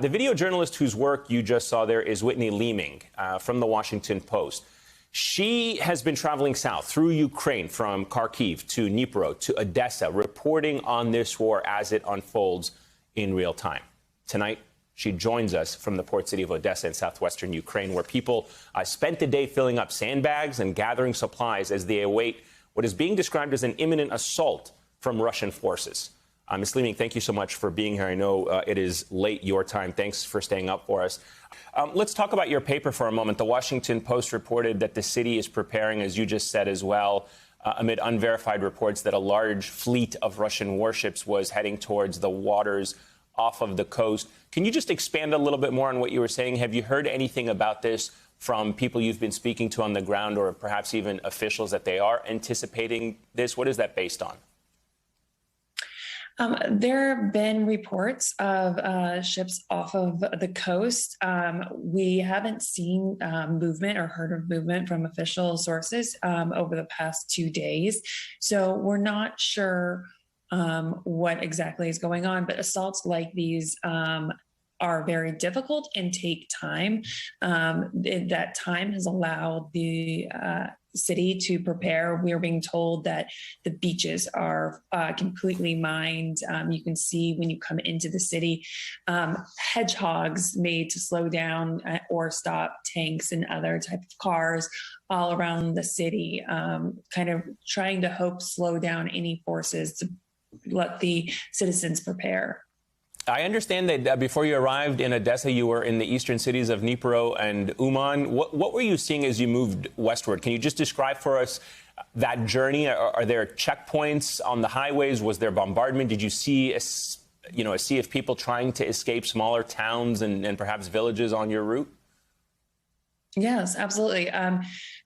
The video journalist whose work you just saw there is Whitney Leeming from the Washington Post. She has been traveling south through Ukraine from Kharkiv to Dnipro to Odessa, reporting on this war as it unfolds in real time. Tonight, she joins us from the port city of Odessa in southwestern Ukraine, where people spent the day filling up sandbags and gathering supplies as they await what is being described as an imminent assault from Russian forces. Ms. Leeming, thank you so much for being here. I know it is late your time. Thanks for staying up for us. Let's talk about your paper for a moment. The Washington Post reported that the city is preparing, as you just said as well, amid unverified reports that a large fleet of Russian warships was heading towards the waters off of the coast. Can you just expand a little bit more on what you were saying? Have you heard anything about this from people you've been speaking to on the ground, or perhaps even officials that they are anticipating this? What is that based on? There have been reports of ships off of the coast. We haven't seen movement or heard of movement from official sources over the past 2 days. So we're not sure what exactly is going on, but assaults like these are very difficult and take time. That time has allowed the city to prepare. We are being told that the beaches are completely mined. You can see when you come into the city, hedgehogs made to slow down or stop tanks and other type of cars all around the city, kind of trying to slow down any forces to let the citizens prepare. I understand that before you arrived in Odessa, you were in the eastern cities of Dnipro and Uman. What were you seeing as you moved westward? Can you just describe for us that journey? Are there checkpoints on the highways? Was there bombardment? Did you see a sea of people trying to escape smaller towns and perhaps villages on your route? Yes, absolutely.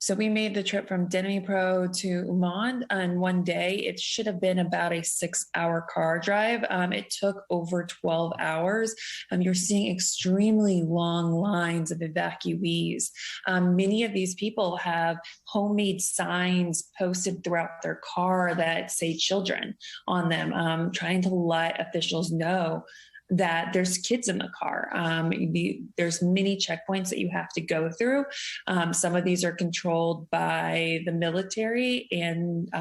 So we made the trip from Dnipro to Uman on one day. It should have been about a 6-hour car drive. It took over 12 hours. You're seeing extremely long lines of evacuees. Many of these people have homemade signs posted throughout their car that say children on them, trying to let officials know that there's kids in the car. There's many checkpoints that you have to go through. Some of these are controlled by the military and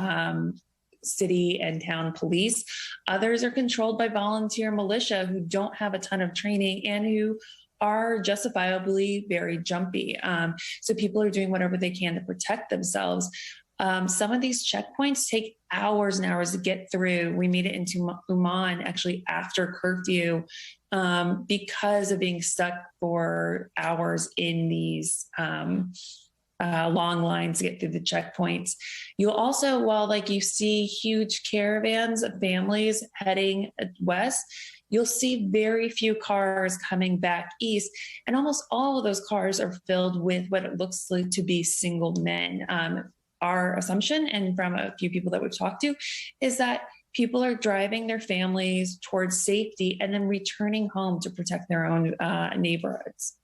city and town police. Others are controlled by volunteer militia who don't have a ton of training and who are justifiably very jumpy. So people are doing whatever they can to protect themselves. Some of these checkpoints take hours and hours to get through. We made it into Uman actually after curfew because of being stuck for hours in these long lines to get through the checkpoints. You'll also, while you see huge caravans of families heading west, you'll see very few cars coming back east. And almost all of those cars are filled with what it looks like to be single men. Our assumption, and from a few people that we've talked to, is that people are driving their families towards safety and then returning home to protect their own neighborhoods.